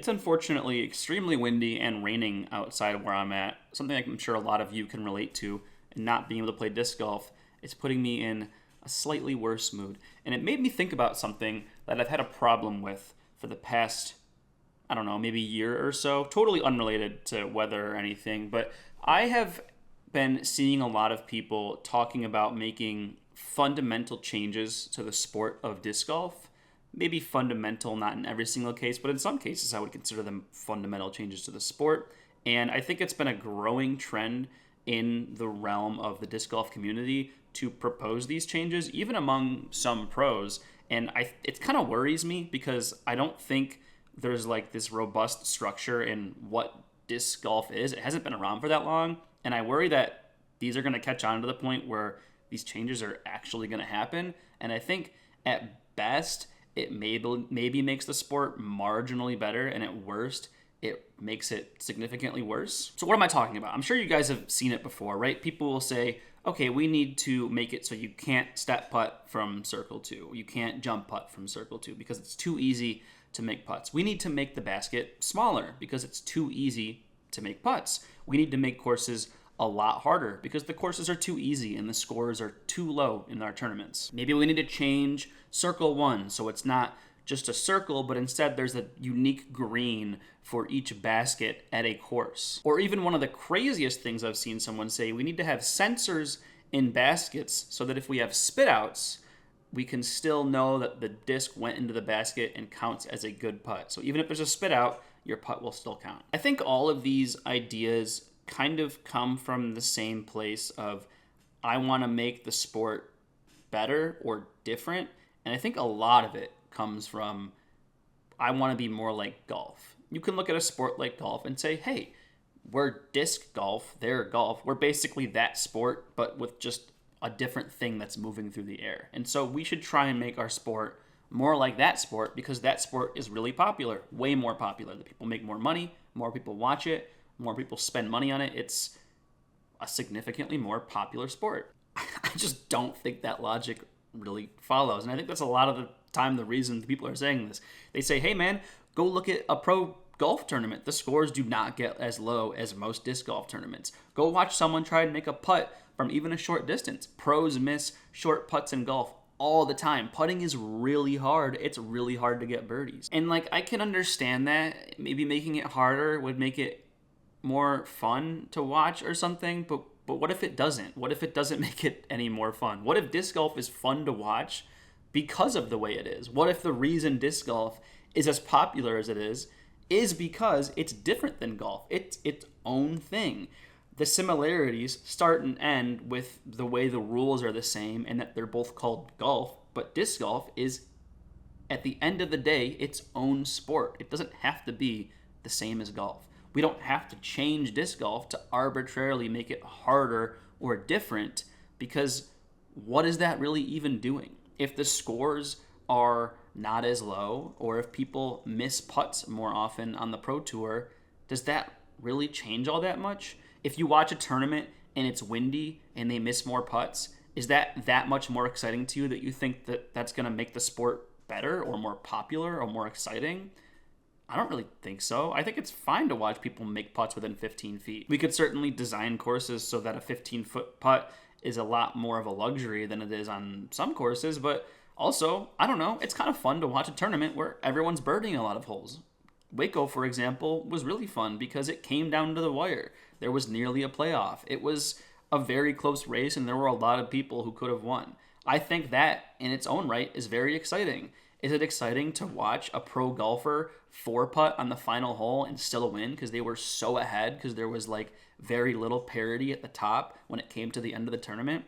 It's unfortunately extremely windy and raining outside where I'm at, something I'm sure a lot of you can relate to, and not being able to play disc golf is putting me in a slightly worse mood. And it made me think about something that I've had a problem with for the past, I don't know, maybe year or so, totally unrelated to weather or anything, but I have been seeing a lot of people talking about making fundamental changes to the sport of disc golf. Maybe fundamental, not in every single case, but in some cases I would consider them fundamental changes to the sport. And I think it's been a growing trend in the realm of the disc golf community to propose these changes, even among some pros. And it kind of worries me because I don't think there's like this robust structure in what disc golf is. It hasn't been around for that long. And I worry that these are going to catch on to the point where these changes are actually going to happen. And I think at best, it maybe makes the sport marginally better, and at worst, it makes it significantly worse. So what am I talking about? I'm sure you guys have seen it before, right? People will say, okay, we need to make it so you can't step putt from circle 2. You can't jump putt from circle 2 because it's too easy to make putts. We need to make the basket smaller because it's too easy to make putts. We need to make courses a lot harder because the courses are too easy and the scores are too low in our tournaments. Maybe we need to change circle 1 so it's not just a circle, but instead there's a unique green for each basket at a course. Or even one of the craziest things I've seen someone say, we need to have sensors in baskets so that if we have spit outs, we can still know that the disc went into the basket and counts as a good putt. So even if there's a spit out, your putt will still count. I think all of these ideas kind of come from the same place of I want to make the sport better or different. And I think a lot of it comes from I want to be more like golf. You can look at a sport like golf and say, hey, we're disc golf, they're golf. We're basically that sport, but with just a different thing that's moving through the air. And so we should try and make our sport more like that sport because that sport is really popular, way more popular. The people make more money, more people watch it, more people spend money on it. It's a significantly more popular sport. I just don't think that logic really follows. And I think that's a lot of the time the reason people are saying this. They say, hey man, go look at a pro golf tournament. The scores do not get as low as most disc golf tournaments. Go watch someone try and make a putt from even a short distance. Pros miss short putts in golf all the time. Putting is really hard. It's really hard to get birdies. And like I can understand that. Maybe making it harder would make it more fun to watch or something, but what if it doesn't? What if it doesn't make it any more fun? What if disc golf is fun to watch because of the way it is? What if the reason disc golf is as popular as it is because it's different than golf? It's its own thing. The similarities start and end with the way the rules are the same and that they're both called golf, but disc golf is, at the end of the day, its own sport. It doesn't have to be the same as golf. We don't have to change disc golf to arbitrarily make it harder or different because what is that really even doing? If the scores are not as low or if people miss putts more often on the Pro Tour, does that really change all that much? If you watch a tournament and it's windy and they miss more putts, is that much more exciting to you that you think that that's going to make the sport better or more popular or more exciting? I don't really think so. I think it's fine to watch people make putts within 15 feet. We could certainly design courses so that a 15-foot putt is a lot more of a luxury than it is on some courses, but also, I don't know, it's kind of fun to watch a tournament where everyone's birdieing a lot of holes. Waco, for example, was really fun because it came down to the wire. There was nearly a playoff. It was a very close race, and there were a lot of people who could have won. I think that, in its own right, is very exciting. Is it exciting to watch a pro golfer 4-putt on the final hole and still win because they were so ahead because there was like very little parity at the top when it came to the end of the tournament?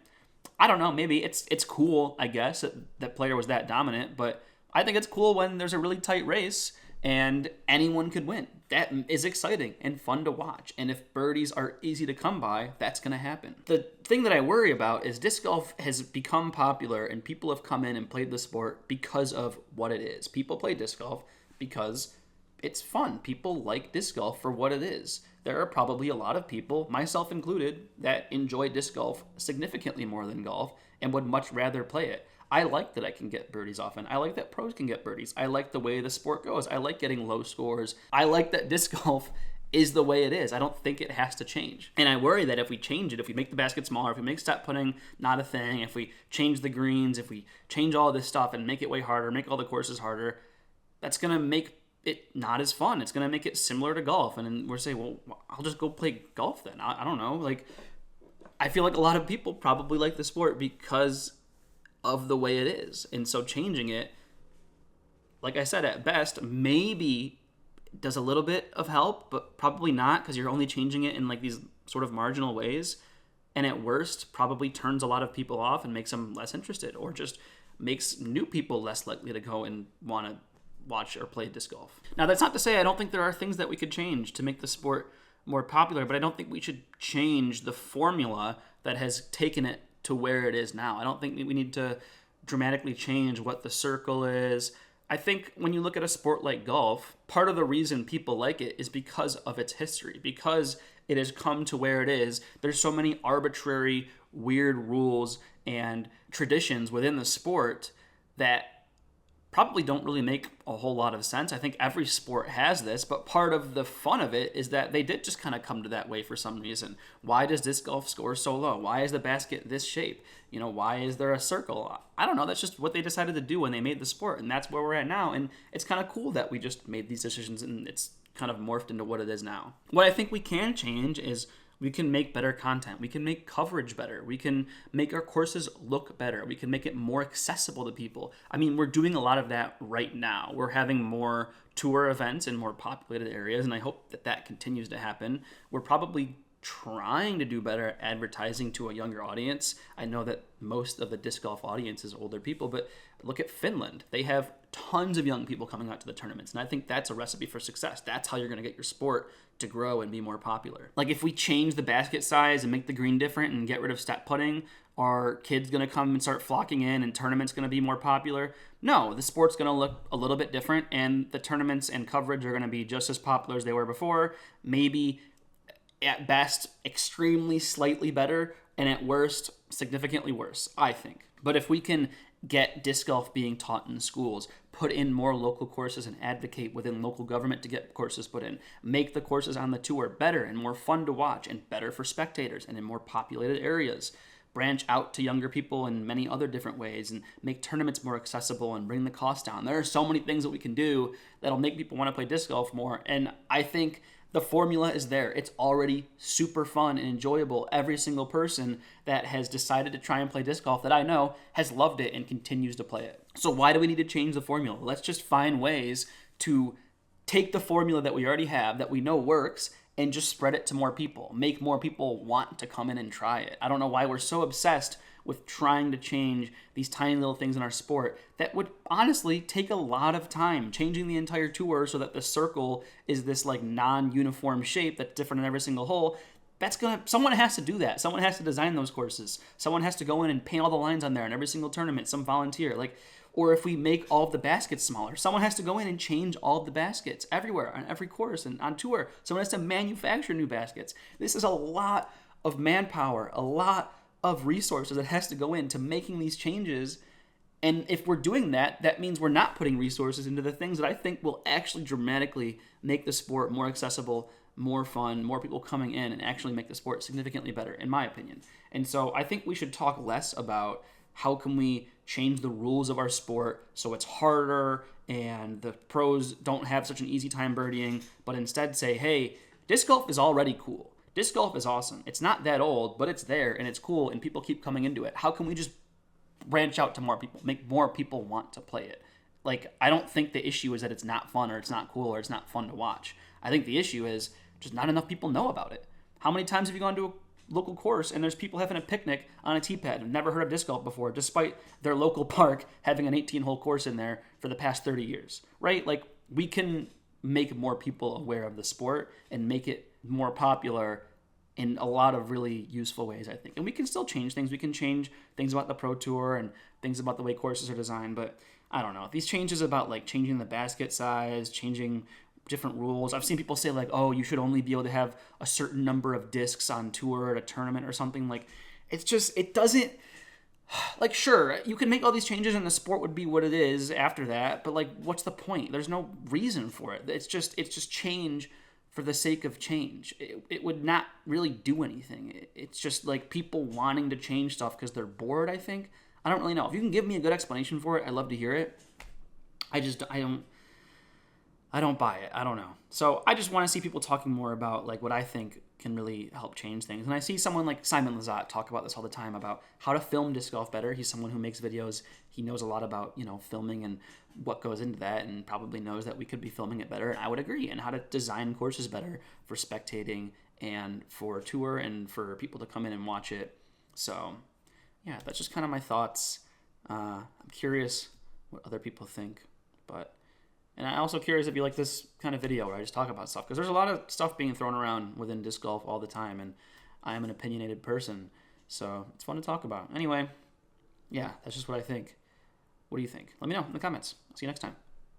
I don't know. Maybe it's cool, I guess, that player was that dominant, but I think it's cool when there's a really tight race and anyone could win. That is exciting and fun to watch. And if birdies are easy to come by, that's going to happen. The thing that I worry about is disc golf has become popular and people have come in and played the sport because of what it is. People play disc golf because it's fun. People like disc golf for what it is. There are probably a lot of people, myself included, that enjoy disc golf significantly more than golf and would much rather play it. I like that I can get birdies often. I like that pros can get birdies. I like the way the sport goes. I like getting low scores. I like that disc golf is the way it is. I don't think it has to change. And I worry that if we change it, if we make the basket smaller, if we make step putting not a thing, if we change the greens, if we change all this stuff and make it way harder, make all the courses harder, that's going to make it not as fun. It's going to make it similar to golf. And then we're saying, well, I'll just go play golf then. I don't know. Like, I feel like a lot of people probably like the sport because of the way it is. And so changing it, like I said, at best, maybe does a little bit of help, but probably not, because you're only changing it in like these sort of marginal ways. And at worst, probably turns a lot of people off and makes them less interested, or just makes new people less likely to go and want to watch or play disc golf. Now, that's not to say I don't think there are things that we could change to make the sport more popular, but I don't think we should change the formula that has taken it to where it is now. I don't think we need to dramatically change what the circle is. I think when you look at a sport like golf, part of the reason people like it is because of its history, because it has come to where it is. There's so many arbitrary, weird rules and traditions within the sport that probably don't really make a whole lot of sense. I think every sport has this, but part of the fun of it is that they did just kind of come to that way for some reason. Why does disc golf score so low? Why is the basket this shape? Why is there a circle? I don't know. That's just what they decided to do when they made the sport, and that's where we're at now. And it's kind of cool that we just made these decisions and it's kind of morphed into what it is now. What I think we can change is we can make better content. We can make coverage better. We can make our courses look better. We can make it more accessible to people. I mean, we're doing a lot of that right now. We're having more tour events in more populated areas, and I hope that that continues to happen. We're probably trying to do better at advertising to a younger audience. I know that most of the disc golf audience is older people, but look at Finland. They have tons of young people coming out to the tournaments, and I think that's a recipe for success. That's how you're going to get your sport to grow and be more popular. Like, if we change the basket size and make the green different and get rid of step putting, are kids going to come and start flocking in and tournaments going to be more popular? No, the sport's going to look a little bit different, and the tournaments and coverage are going to be just as popular as they were before. Maybe at best extremely slightly better, and at worst significantly worse, I think. But if we can get disc golf being taught in schools, put in more local courses and advocate within local government to get courses put in, make the courses on the tour better and more fun to watch and better for spectators and in more populated areas, branch out to younger people in many other different ways and make tournaments more accessible and bring the cost down. There are so many things that we can do that'll make people want to play disc golf more, and I think the formula is there. It's already super fun and enjoyable. Every single person that has decided to try and play disc golf that I know has loved it and continues to play it. So why do we need to change the formula? Let's just find ways to take the formula that we already have, that we know works, and just spread it to more people. Make more people want to come in and try it. I don't know why we're so obsessed with trying to change these tiny little things in our sport that would honestly take a lot of time. Changing the entire tour so that the circle is this like non-uniform shape that's different in every single hole, someone has to do that. Someone has to design those courses. Someone has to go in and paint all the lines on there in every single tournament, some volunteer. Or if we make all of the baskets smaller, someone has to go in and change all of the baskets everywhere on every course and on tour. Someone has to manufacture new baskets. This is a lot of manpower, a lot of resources that has to go into making these changes. And if we're doing that, that means we're not putting resources into the things that I think will actually dramatically make the sport more accessible, more fun, more people coming in, and actually make the sport significantly better, in my opinion. And so I think we should talk less about how can we change the rules of our sport so it's harder and the pros don't have such an easy time birdieing, but instead say, hey, disc golf is already cool. Disc golf is awesome. It's not that old, but it's there and it's cool and people keep coming into it. How can we just branch out to more people, make more people want to play it? I don't think the issue is that it's not fun or it's not cool or it's not fun to watch. I think the issue is just not enough people know about it. How many times have you gone to a local course and there's people having a picnic on a tee pad and never heard of disc golf before, despite their local park having an 18-hole course in there for the past 30 years, right? We can make more people aware of the sport and make it more popular in a lot of really useful ways, I think. And we can still change things. We can change things about the Pro Tour and things about the way courses are designed, but I don't know. These changes about changing the basket size, changing different rules. I've seen people say oh, you should only be able to have a certain number of discs on tour at a tournament or something. It doesn't Like, sure, you can make all these changes and the sport would be what it is after that, but like, what's the point? There's no reason for it. It's just change for the sake of change. It would not really do anything. It's just like people wanting to change stuff because they're bored, I think. I don't really know. If you can give me a good explanation for it, I'd love to hear it. I don't buy it. I don't know. So I just want to see people talking more about like what I think can really help change things. And I see someone like Simon Lizotte talk about this all the time about how to film disc golf better. He's someone who makes videos. He knows a lot about, filming and what goes into that, and probably knows that we could be filming it better. And I would agree. And how to design courses better for spectating and for tour and for people to come in and watch it. So yeah, that's just kind of my thoughts. I'm curious what other people think, and I'm also curious if you like this kind of video where I just talk about stuff, because there's a lot of stuff being thrown around within disc golf all the time, and I am an opinionated person, so it's fun to talk about. Anyway, yeah, that's just what I think. What do you think? Let me know in the comments. I'll see you next time.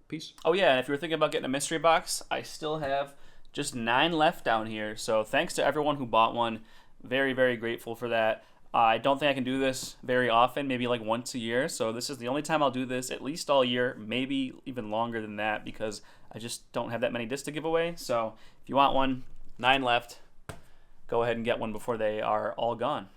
Peace. Oh yeah, and if you were thinking about getting a mystery box, I still have just 9 left down here, so thanks to everyone who bought one. Very, very grateful for that. I don't think I can do this very often, maybe like once a year. So this is the only time I'll do this, at least all year, maybe even longer than that, because I just don't have that many discs to give away. So if you want one, 9 left, go ahead and get one before they are all gone.